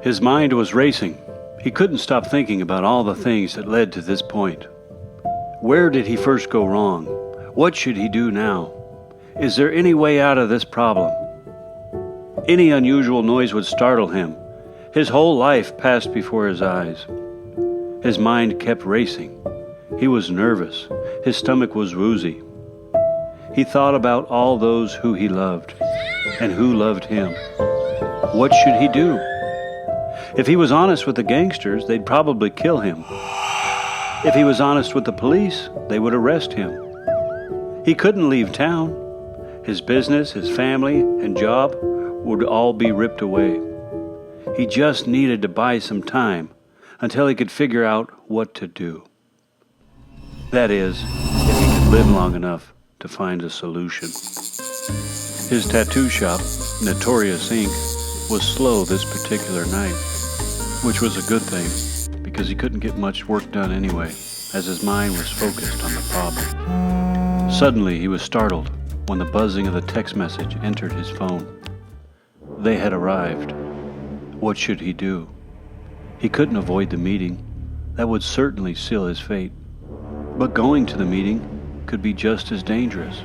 His mind was racing. He couldn't stop thinking about all the things that led to this point. Where did he first go wrong? What should he do now? Is there any way out of this problem? Any unusual noise would startle him. His whole life passed before his eyes. His mind kept racing. He was nervous. His stomach was woozy. He thought about all those who he loved and who loved him. What should he do? If he was honest with the gangsters, they'd probably kill him. If he was honest with the police, they would arrest him. He couldn't leave town. His business, his family, and job would all be ripped away. He just needed to buy some time until he could figure out what to do. That is, if he could live long enough to find a solution. His tattoo shop, Notorious Ink., was slow this particular night, which was a good thing because he couldn't get much work done anyway, as his mind was focused on the problem. Suddenly he was startled when the buzzing of the text message entered his phone. They had arrived. What should he do? He couldn't avoid the meeting. That would certainly seal his fate. But going to the meeting could be just as dangerous.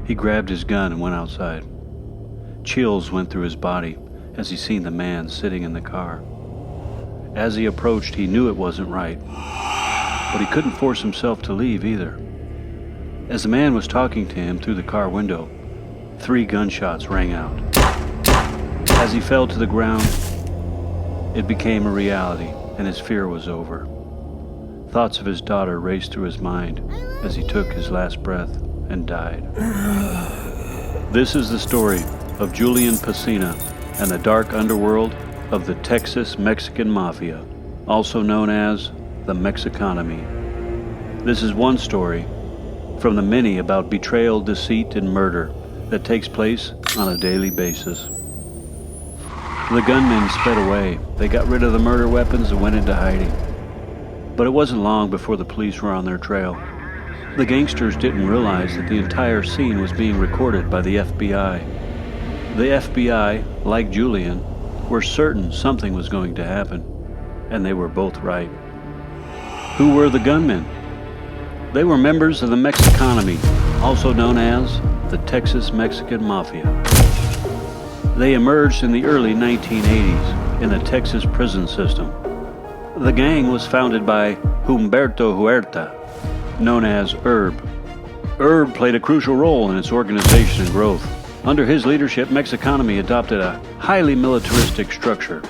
He grabbed his gun and went outside. Chills went through his body as he seen the man sitting in the car. As he approached, he knew it wasn't right, but he couldn't force himself to leave either. As the man was talking to him through the car window, 3 gunshots rang out. As he fell to the ground, it became a reality, and his fear was over. Thoughts of his daughter raced through his mind as he took his last breath and died. This is the story of Julian Pesina and the dark underworld of the Texas Mexican Mafia, also known as the Mexikanemi. This is one story from the many about betrayal, deceit, and murder that takes place on a daily basis. The gunmen sped away. They got rid of the murder weapons and went into hiding. But it wasn't long before the police were on their trail. The gangsters didn't realize that the entire scene was being recorded by the FBI. The FBI, like Julian, were certain something was going to happen, and they were both right. Who were the gunmen? They were members of the Mexikanemi, also known as the Texas Mexican Mafia. They emerged in the early 1980s in the Texas prison system. The gang was founded by Heriberto Huerta, known as Herb. Herb played a crucial role in its organization and growth. Under his leadership, Mexikanemi adopted a highly militaristic structure,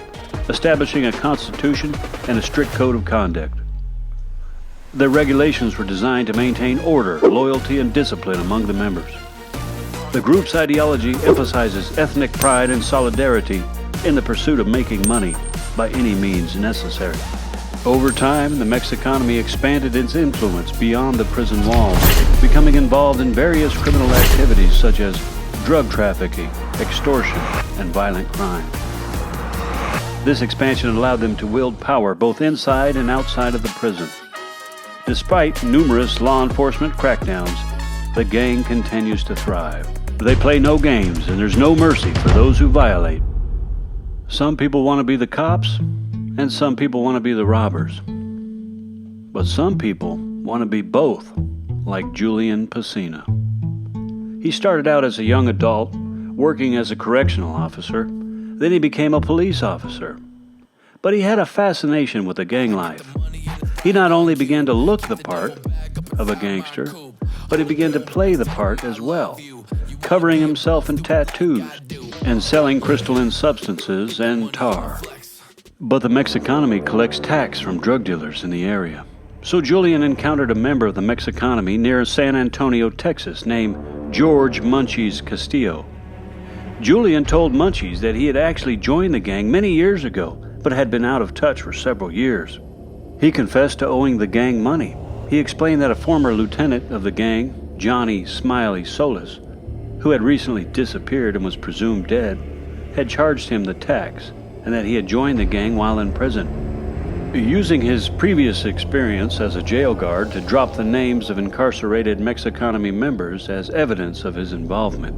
establishing a constitution and a strict code of conduct. Their regulations were designed to maintain order, loyalty, and discipline among the members. The group's ideology emphasizes ethnic pride and solidarity in the pursuit of making money by any means necessary. Over time, the Mexikanemi expanded its influence beyond the prison walls, becoming involved in various criminal activities such as drug trafficking, extortion, and violent crime. This expansion allowed them to wield power both inside and outside of the prison. Despite numerous law enforcement crackdowns, the gang continues to thrive. They play no games, and there's no mercy for those who violate. Some people want to be the cops, and some people want to be the robbers. But some people want to be both, like Julian Pesina. He started out as a young adult, working as a correctional officer. Then he became a police officer. But he had a fascination with the gang life. He not only began to look the part of a gangster, but he began to play the part as well, covering himself in tattoos and selling crystalline substances and tar. But the Mexikanemi collects tax from drug dealers in the area. So Julian encountered a member of the Mexikanemi near San Antonio, Texas, named George Munchies Castillo. Julian told Munchies that he had actually joined the gang many years ago, but had been out of touch for several years. He confessed to owing the gang money. He explained that a former lieutenant of the gang, Johnny Smiley Solis, who had recently disappeared and was presumed dead, had charged him the tax, and that he had joined the gang while in prison. Using his previous experience as a jail guard to drop the names of incarcerated Mexikanemi members as evidence of his involvement.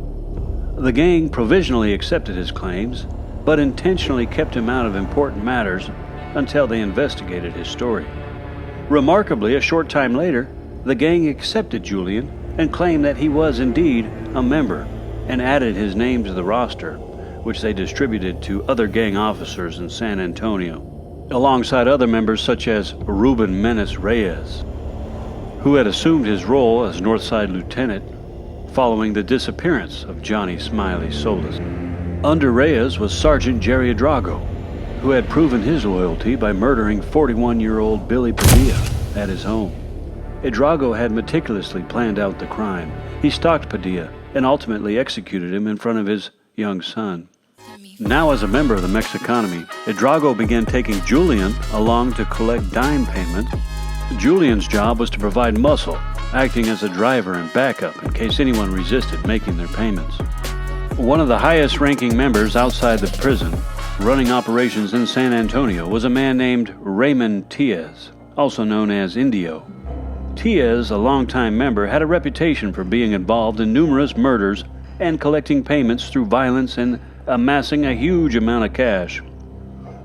The gang provisionally accepted his claims, but intentionally kept him out of important matters until they investigated his story. Remarkably, a short time later, the gang accepted Julian and claimed that he was indeed a member and added his name to the roster, which they distributed to other gang officers in San Antonio, alongside other members such as Ruben Menes Reyes, who had assumed his role as Northside Lieutenant following the disappearance of Johnny Smiley Solis. Under Reyes was Sergeant Jerry Drago, who had proven his loyalty by murdering 41-year-old Billy Padilla at his home. Drago had meticulously planned out the crime. He stalked Padilla and ultimately executed him in front of his young son. Now as a member of the Mexikanemi, Drago began taking Julian along to collect dime payments. Julian's job was to provide muscle, acting as a driver and backup in case anyone resisted making their payments. One of the highest-ranking members outside the prison, running operations in San Antonio, was a man named Raymond Tiez, also known as Indio. Tiez, a longtime member, had a reputation for being involved in numerous murders and collecting payments through violence and amassing a huge amount of cash.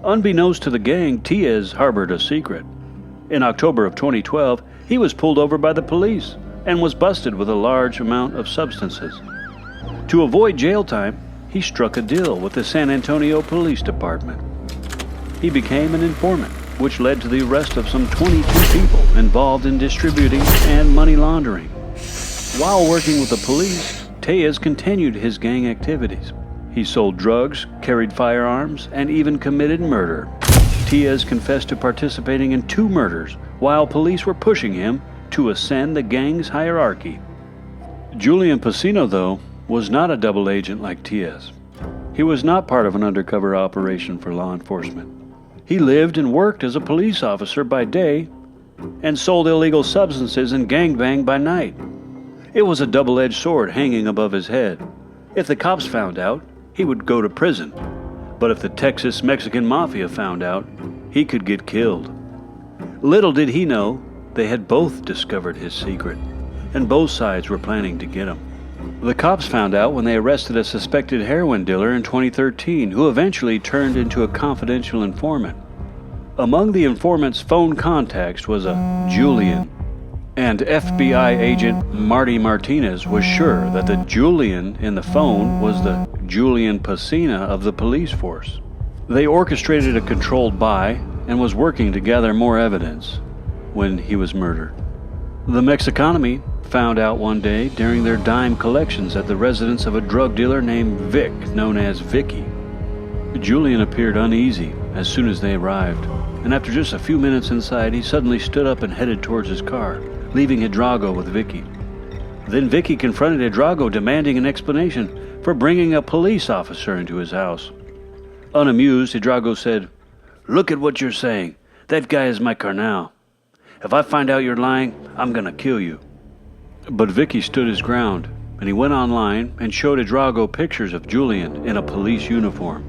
Unbeknownst to the gang, Tiez harbored a secret. In October of 2012, he was pulled over by the police and was busted with a large amount of substances. To avoid jail time, he struck a deal with the San Antonio Police Department. He became an informant, which led to the arrest of some 22 people involved in distributing and money laundering. While working with the police, Tiez continued his gang activities. He sold drugs, carried firearms, and even committed murder. Tiez confessed to participating in 2 murders while police were pushing him to ascend the gang's hierarchy. Julian Pacino, though, was not a double agent like Tiez. He was not part of an undercover operation for law enforcement. He lived and worked as a police officer by day and sold illegal substances and gangbang by night. It was a double-edged sword hanging above his head. If the cops found out, he would go to prison. But if the Texas Mexican Mafia found out, he could get killed. Little did he know, they had both discovered his secret, and both sides were planning to get him. The cops found out when they arrested a suspected heroin dealer in 2013, who eventually turned into a confidential informant. Among the informant's phone contacts was a Julian, and FBI agent Marty Martinez was sure that the Julian in the phone was the Julian Pacino of the police force. They orchestrated a controlled buy and was working to gather more evidence when he was murdered. The Mexikanemi found out one day during their dime collections at the residence of a drug dealer named Vic, known as Vicky. Julian appeared uneasy as soon as they arrived, and after just a few minutes inside, he suddenly stood up and headed towards his car, leaving Drago with Vicky. Then Vicky confronted Drago, demanding an explanation for bringing a police officer into his house. Unamused, Drago said, "Look at what you're saying. That guy is my carnal. If I find out you're lying, I'm gonna kill you." But Vicky stood his ground, and he went online and showed Drago pictures of Julian in a police uniform.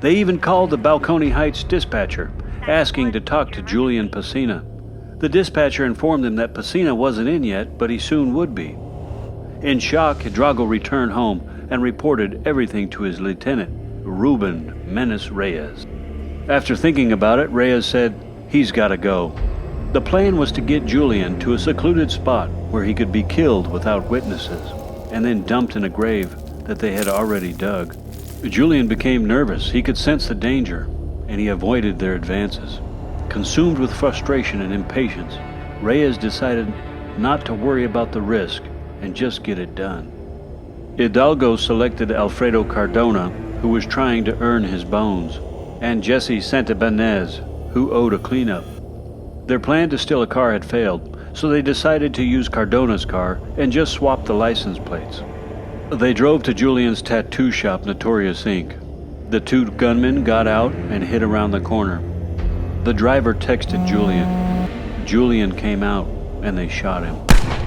They even called the Balcony Heights dispatcher, asking to talk to Julian Pacino. The dispatcher informed them that Pacino wasn't in yet, but he soon would be. In shock, Drago returned home and reported everything to his lieutenant, Ruben Menes Reyes. After thinking about it, Reyes said, "He's got to go." The plan was to get Julian to a secluded spot where he could be killed without witnesses, and then dumped in a grave that they had already dug. Julian became nervous. He could sense the danger, and he avoided their advances. Consumed with frustration and impatience, Reyes decided not to worry about the risk and just get it done. Hidalgo selected Alfredo Cardona, who was trying to earn his bones, and Jesse Santibanez, who owed a cleanup. Their plan to steal a car had failed, so they decided to use Cardona's car and just swap the license plates. They drove to Julian's tattoo shop, Notorious Inc. The 2 gunmen got out and hid around the corner. The driver texted Julian. Julian came out, and they shot him.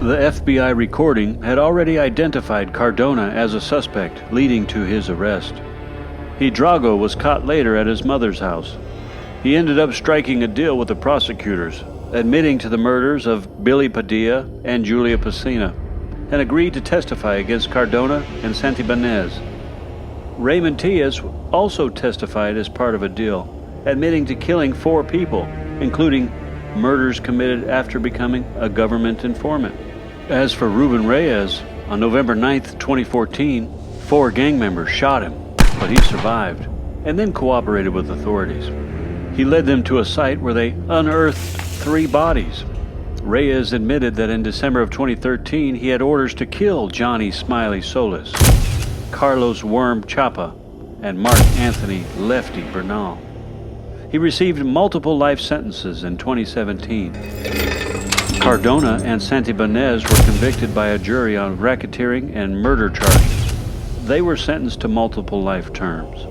The FBI recording had already identified Cardona as a suspect, leading to his arrest. Drago was caught later at his mother's house. He ended up striking a deal with the prosecutors, admitting to the murders of Billy Padilla and Julia Pacino, and agreed to testify against Cardona and Santibanez. Raymond Tias also testified as part of a deal, admitting to killing 4 people, including murders committed after becoming a government informant. As for Ruben Reyes, on November 9, 2014, 4 gang members shot him, but he survived and then cooperated with authorities. He led them to a site where they unearthed 3 bodies. Reyes admitted that in December of 2013 he had orders to kill Johnny Smiley Solis, Carlos Worm Chapa, and Mark Anthony Lefty Bernal. He received multiple life sentences in 2017. Cardona and Santibáñez were convicted by a jury on racketeering and murder charges. They were sentenced to multiple life terms.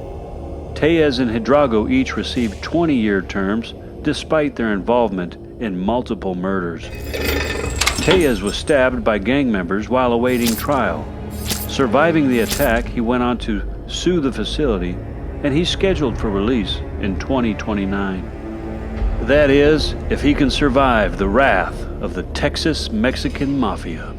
Tellez and Hidalgo each received 20-year terms despite their involvement in multiple murders. Tellez was stabbed by gang members while awaiting trial. Surviving the attack, he went on to sue the facility, and he's scheduled for release in 2029. That is, if he can survive the wrath of the Texas Mexican Mafia.